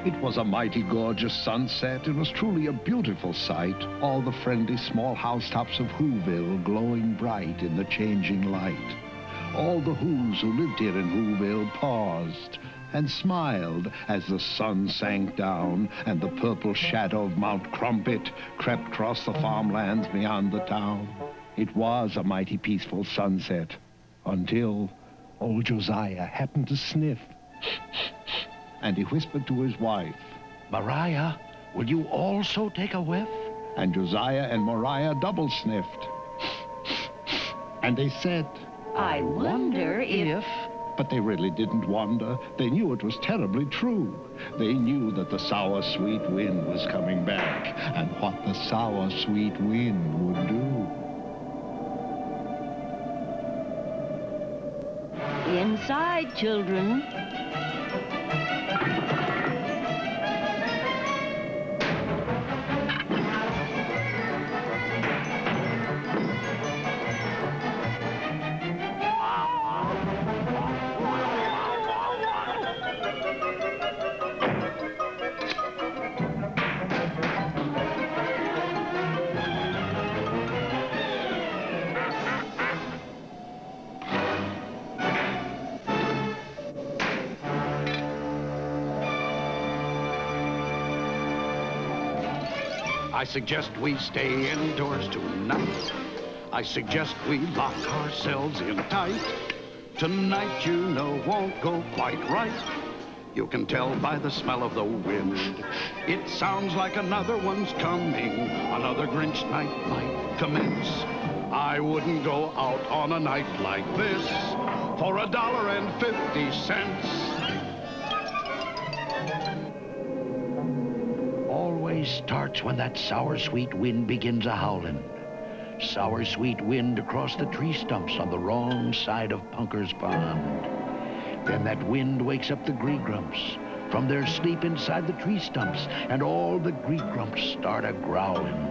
It was a mighty gorgeous sunset. It was truly a beautiful sight. All the friendly small housetops of Whoville glowing bright in the changing light. All the Whos who lived here in Whoville paused and smiled as the sun sank down and the purple shadow of Mount Crumpet crept across the farmlands beyond the town. It was a mighty peaceful sunset until old Josiah happened to sniff. And he whispered to his wife, Mariah, will you also take a whiff? And Josiah and Mariah double sniffed. And they said, I wonder if... But they really didn't wonder. They knew it was terribly true. They knew that the sour, sweet wind was coming back, and what the sour, sweet wind would do. Inside, children. I suggest we stay indoors tonight. I suggest we lock ourselves in tight. Tonight, you know, won't go quite right. You can tell by the smell of the wind. It sounds like another one's coming. Another Grinch night might commence. I wouldn't go out on a night like this for $1.50. Always starts when that sour, sweet wind begins a-howlin'. Sour, sweet wind across the tree stumps on the wrong side of Punker's Pond. Then that wind wakes up the Gree-Grumps from their sleep inside the tree stumps, and all the Gree-Grumps start a-growlin'.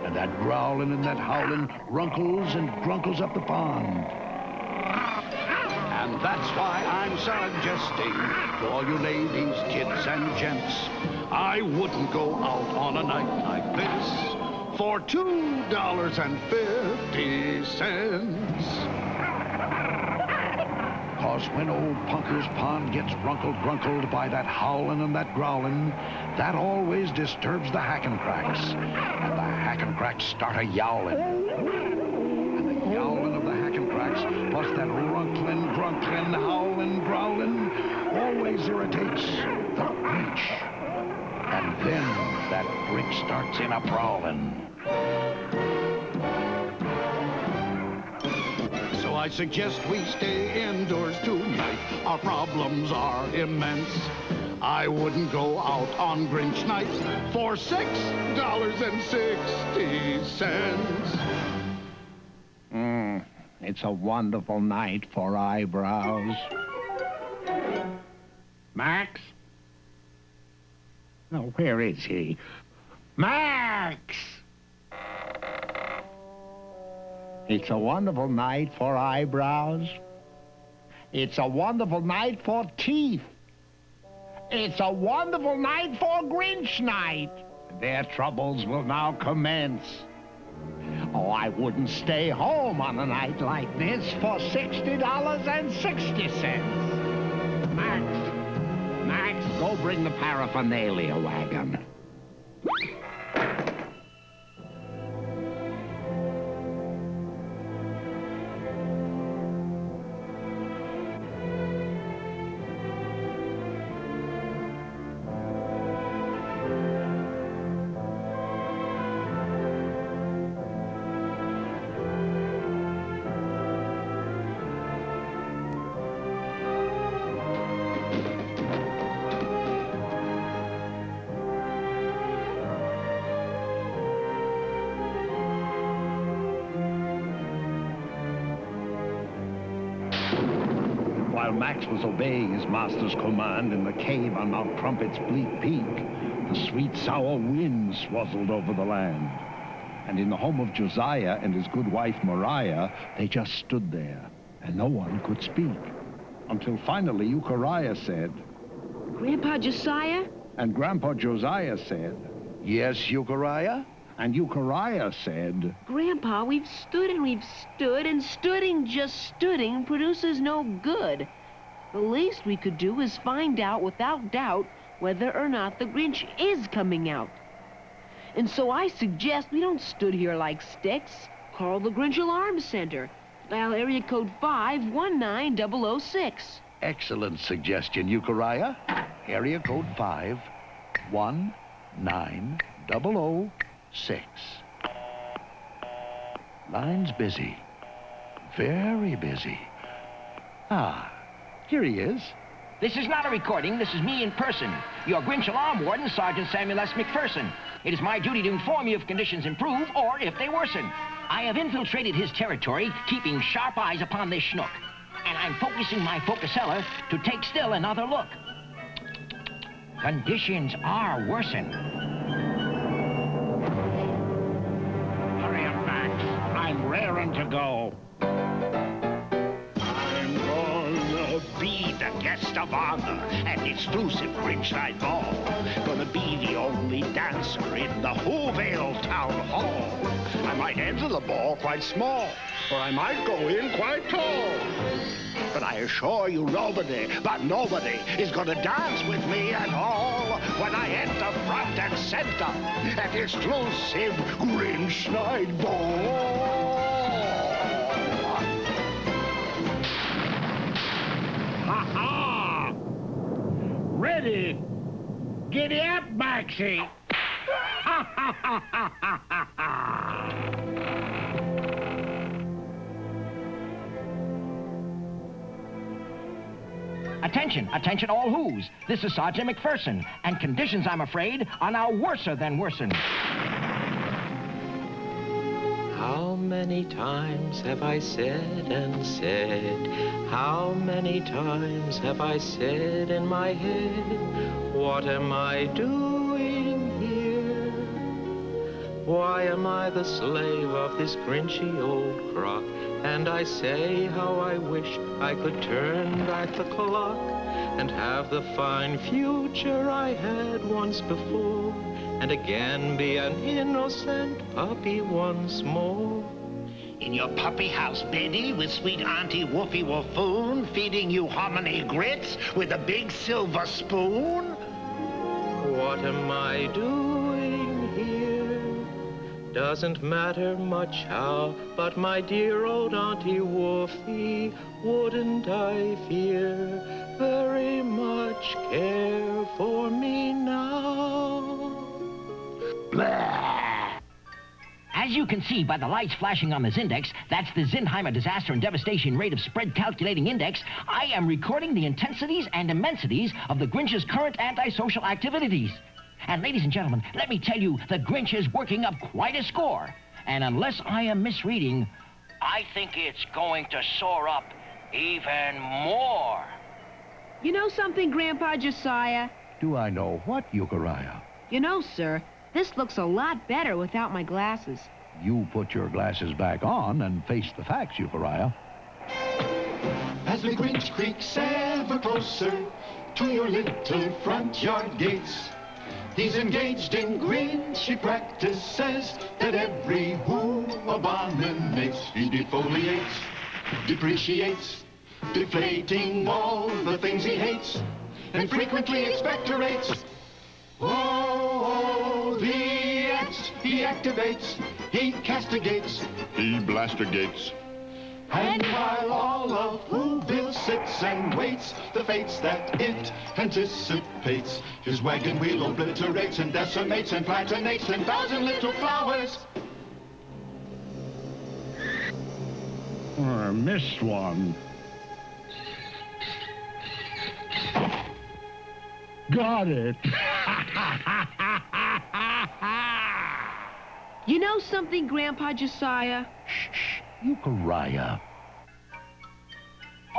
And that growlin' and that howlin' runkles and grunkles up the pond. And that's why I'm suggesting to all you ladies, kids, and gents, I wouldn't go out on a night like this for $2.50. 'Cause when old Punker's Pond gets grunkled by that howlin' and that growlin', that always disturbs the Hackencracks. And the Hackencracks start a-yowlin'. And the yowlin' of the Hackencracks, plus that runklin', grunklin', howlin', growlin', always irritates the Grinch. And then that Grinch starts in a-prowlin'. So I suggest we stay indoors tonight. Our problems are immense. I wouldn't go out on Grinch night for $6.60. It's a wonderful night for eyebrows. Max? Oh, where is he? Max! It's a wonderful night for eyebrows. It's a wonderful night for teeth. It's a wonderful night for Grinch night. Their troubles will now commence. Oh, I wouldn't stay home on a night like this for $60.60. Max, go bring the paraphernalia wagon. While Max was obeying his master's command in the cave on Mount Trumpet's bleak peak, the sweet, sour wind swazzled over the land. And in the home of Josiah and his good wife, Mariah, they just stood there, and no one could speak. Until finally, Euchariah said... Grandpa Josiah? And Grandpa Josiah said... Yes, Euchariah? And Euchariah said... Grandpa, we've stood and stooding just stooding produces no good. The least we could do is find out without doubt whether or not the Grinch is coming out. And so I suggest we don't stood here like sticks. Call the Grinch Alarm Center. Dial area code 519006. Excellent suggestion, Euchariah. Area code 519006. Line's busy. Very busy. Ah, here he is. This is not a recording. This is me in person. Your Grinch Alarm Warden, Sergeant Samuel S. McPherson. It is my duty to inform you if conditions improve or if they worsen. I have infiltrated his territory, keeping sharp eyes upon this schnook. And I'm focusing my focusella to take still another look. Conditions are worsen. Hurry up, Max. I'm raring to go. I'm gonna be the guest of honor at the exclusive Grinch Night Ball. Gonna be the only dancer in the Whoville Town Hall. I might enter the ball quite small, or I might go in quite tall. But I assure you nobody is gonna dance with me at all when I enter front and center at the exclusive Grinch Night Ball. Ha-ha! Ready? Giddy up, Maxie! Ha ha ha ha ha ha! Attention, attention all who's. This is Sergeant McPherson, and conditions, I'm afraid, are now worser than worsen. How many times have I said and said? How many times have I said in my head, what am I doing here? Why am I the slave of this grinchy old crock? And I say how I wish I could turn back the clock and have the fine future I had once before, and again be an innocent puppy once more. In your puppy house, Betty, with sweet Auntie Woofy Woofoon, feeding you hominy grits with a big silver spoon? What am I doing here? Doesn't matter much how, but my dear old Auntie Woofy, wouldn't I fear very much care for me now? Blah! As you can see by the lights flashing on this index, that's the Zinheimer Disaster and Devastation Rate of Spread Calculating Index. I am recording the intensities and immensities of the Grinch's current antisocial activities. And ladies and gentlemen, let me tell you, the Grinch is working up quite a score. And unless I am misreading, I think it's going to soar up even more. You know something, Grandpa Josiah? Do I know what, Euchariah? You know, sir, this looks a lot better without my glasses. You put your glasses back on and face the facts, Euchariah. As the Grinch creaks ever closer to your little front yard gates, he's engaged in Grinchy practices that every who abominates. He defoliates, depreciates, deflating all the things he hates, and frequently expectorates. Oh, the X he activates, he castigates, he blastigates. And while all of Whoville sits and waits the fates that it anticipates, his wagon wheel obliterates and decimates and platinates 10,000 little flowers. I missed one. Got it. You know something, Grandpa Josiah? Shh, Euchariah.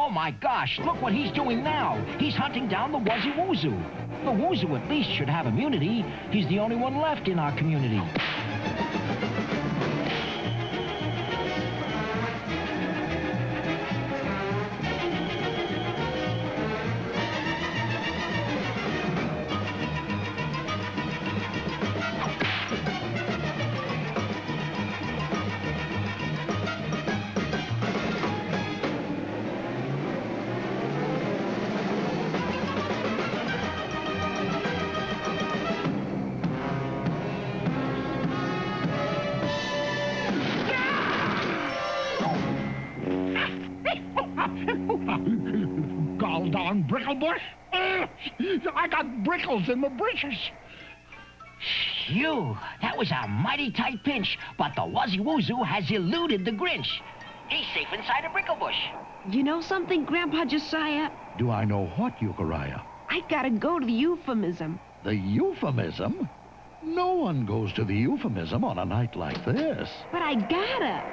Oh, my gosh, look what he's doing now. He's hunting down the Wuzzy Woozoo. The Woozoo at least should have immunity. He's the only one left in our community. Gall darn Bricklebush! I got brickles in the britches. Phew, that was a mighty tight pinch, but the Wuzzy Woozoo has eluded the Grinch. He's safe inside a bricklebush. You know something, Grandpa Josiah? Do I know what, Euchariah? I gotta go to the euphemism. The euphemism? No one goes to the euphemism on a night like this. But I gotta.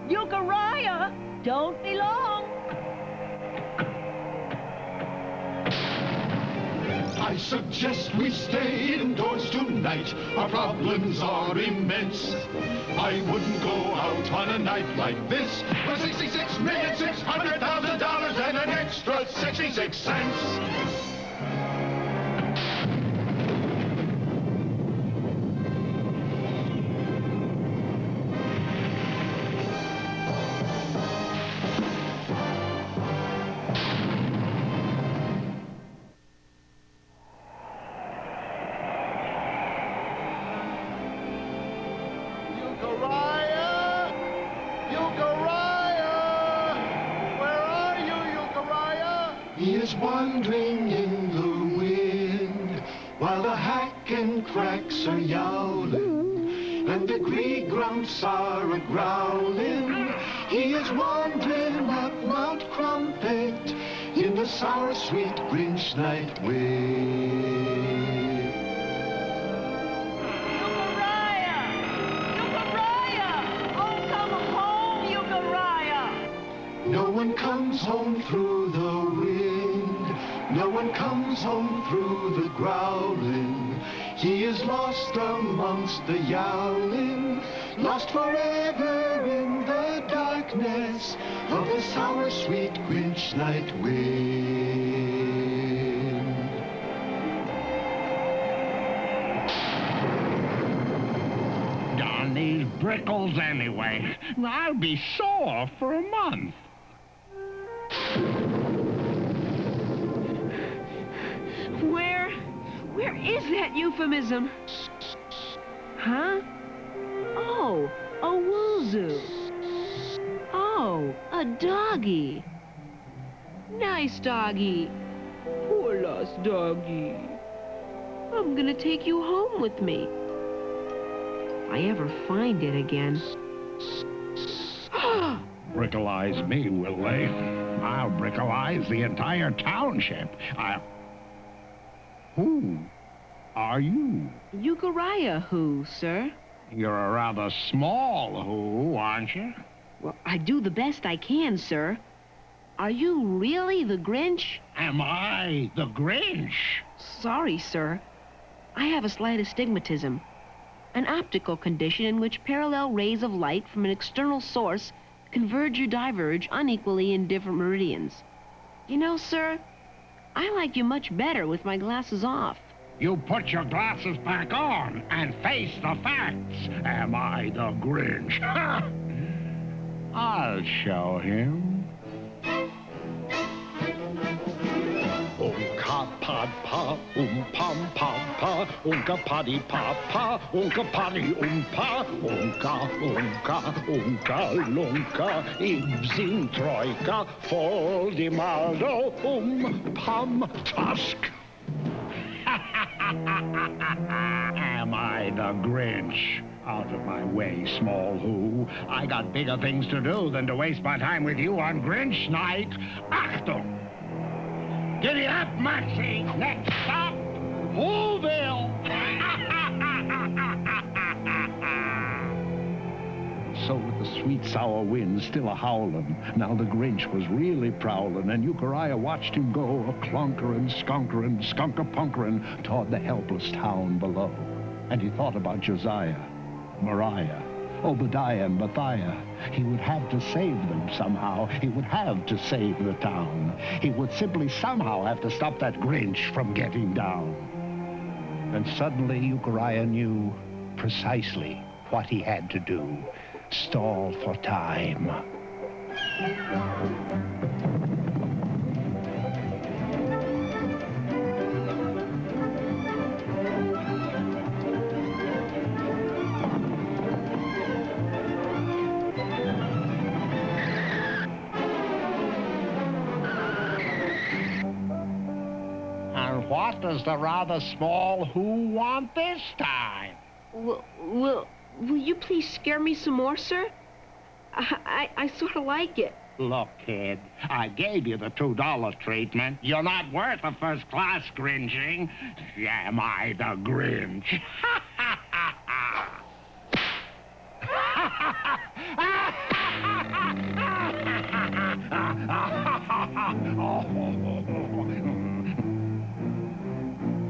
Euchariah, don't be long. I suggest we stay indoors tonight. Our problems are immense. I wouldn't go out on a night like this for $66,600,000 and an extra 66 cents. He is wandering in the wind while the hack and cracks are yowling and the grey grunts are a-growling. He is wandering up Mount Crumpet in the sour, sweet Grinch night wind. No one comes home through the wind. No one comes home through the growling. He is lost amongst the yowling, lost forever in the darkness of the sour, sweet Grinch night wind. Darn these brickles anyway. I'll be sore for a month. Where is that euphemism? Huh? Oh, a woozoo. Oh, a doggy. Nice doggy. Poor lost doggy. I'm gonna take you home with me. If I ever find it again. Brickleize me, will they? I'll brickleize the entire township. Who are you? Euchariah who, sir? You're a rather small who, aren't you? Well, I do the best I can, sir. Are you really the Grinch? Am I the Grinch? Sorry, sir. I have a slight astigmatism, an optical condition in which parallel rays of light from an external source converge or diverge unequally in different meridians. You know, sir, I like you much better with my glasses off. You put your glasses back on and face the facts. Am I the Grinch? I'll show him. Unka pod pa, pom pom pa, unka paddy pa pa, unka paddy pa, unka lunka, ibzin troika, foldi maldo, pom tusk. Am I the Grinch? Out of my way, small who. I got bigger things to do than to waste my time with you on Grinch night. Achtung! Giddy up, Maxie! Next stop, Whoville! So with the sweet sour wind still a-howlin', now the Grinch was really prowlin', and Euchariah watched him go a-clunkerin', skunkerin', skunk-a-punkerin' toward the helpless town below. And he thought about Josiah, Mariah, Obadiah, and Matthiah. He would have to save them somehow. He would have to save the town. He would simply somehow have to stop that Grinch from getting down. And suddenly Euchariah knew precisely what he had to do. Stall for time. And what does the rather small Who want this time? Will you please scare me some more, sir? I sort of like it. Look, kid, I gave you the $2 treatment. You're not worth a first-class Grinching. Am I the Grinch?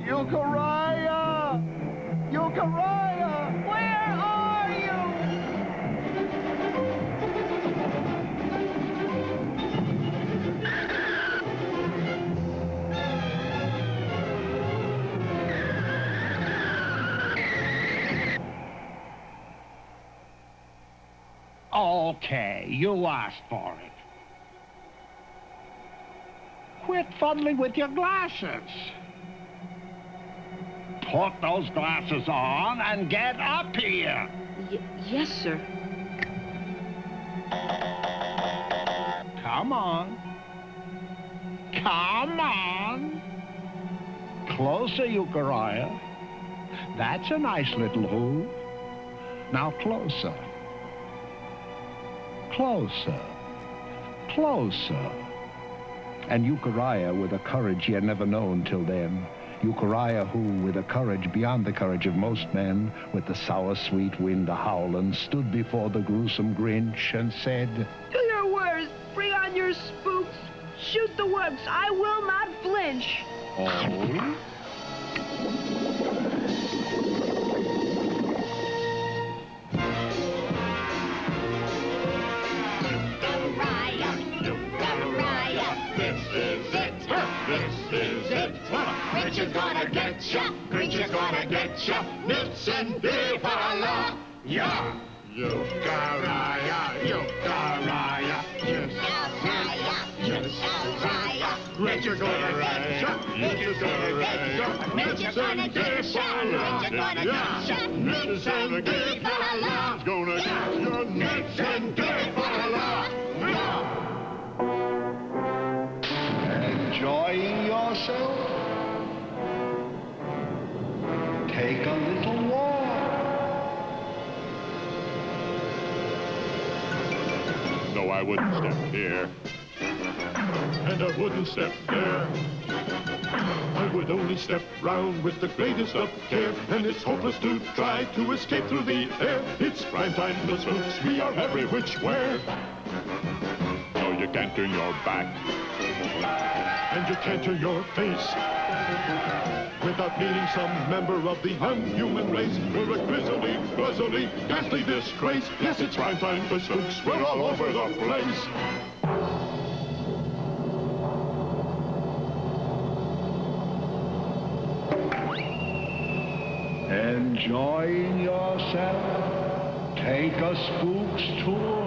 Euchariah! Euchariah! Where are you? Okay, you asked for it. Quit fuddling with your glasses. Put those glasses on and get up here. Yes, sir. Come on. Come on. Closer, Euchariah. That's a nice little Who. Now closer. Closer. Closer. And Euchariah, with a courage he had never known till then, Euchariah, who, with a courage beyond the courage of most men, with the sour, sweet wind a-howlin', stood before the gruesome Grinch and said, Do your worst. Bring on your spooks. Shoot the works. I will not flinch. Oh? Grinch is gonna get ya, Grinch is gonna get ya, nits and la ya. Euchariah, Euchariah, yes, Grinch is gonna get ya, Grinch is gonna get ya, Grinch is gonna get ya, Grinch is gonna get ya, nits and la. He's gonna get your Nits and la. Enjoying yourself? Take a little walk. No, I wouldn't step here. And I wouldn't step there. I would only step round with the greatest of care, and it's hopeless to try to escape through the air. It's prime time for spooks, we are every which way. No, you can't turn your back. And you can't turn your face without meeting some member of the unhuman race. We're a grisly, guzzly, ghastly disgrace. Yes, it's prime time for spooks, we're all over the place. Enjoying yourself? Take a spook's tour.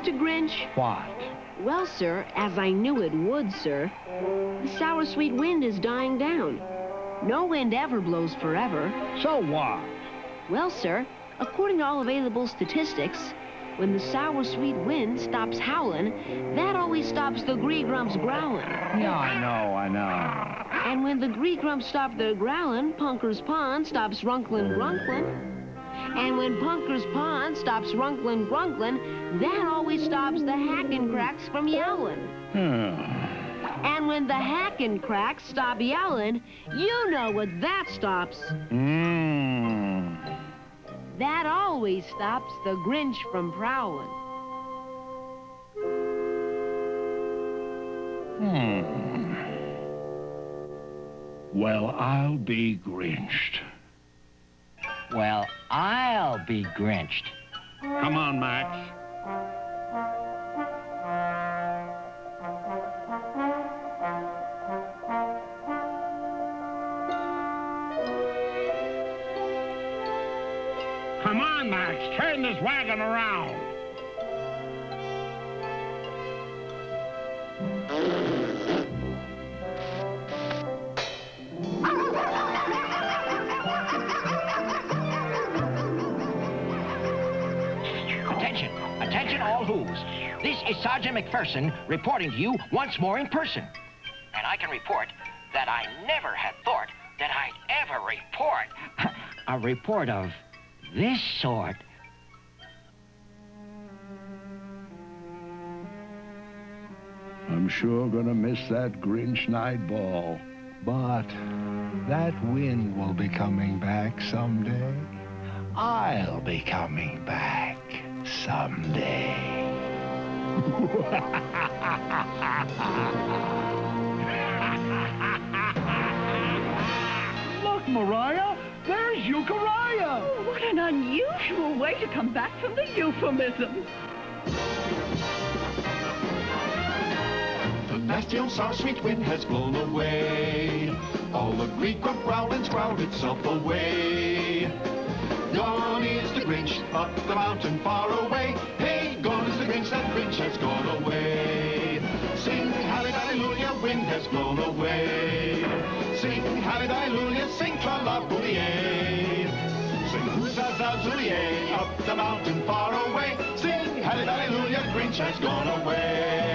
Mr. Grinch? What? Well, sir, as I knew it would, sir, the sour sweet wind is dying down. No wind ever blows forever. So what? Well, sir, according to all available statistics, when the sour sweet wind stops howling, that always stops the gree-grumps growling. Yeah, I know. And when the gree-grumps stop their growling, Punker's Pond stops runklin' grunklin'. And when Punker's Pond stops runklin' grunklin', that always stops the hackin' from yowling. And when the hackin' stop yowling, you know what that stops. That always stops the Grinch from prowling. Well, I'll be Grinched. Well, I'll be Grinched. Come on, Max. Come on, Max, turn this wagon around. Attention, attention all who's. This is Sergeant McPherson reporting to you once more in person. And I can report that I never had thought that I'd ever report a report of this sort. I'm sure gonna miss that Grinch night ball. But that wind will be coming back someday. I'll be coming back someday. Look, Mariah, there's Euchariah. Oh, what an unusual way to come back from the euphemism. The nasty old sour sweet wind has blown away. All the gree-grump growling's growled itself away. Gone is the Grinch up the mountain far away. Hey, gone is the Grinch, that Grinch has gone away. Sing hallelujah, wind has blown away. Sing hallelujah, sing tra-la-boolie. Sing hoo-za-za-zoolie, up the mountain far away. Sing hallelujah, Grinch has gone away.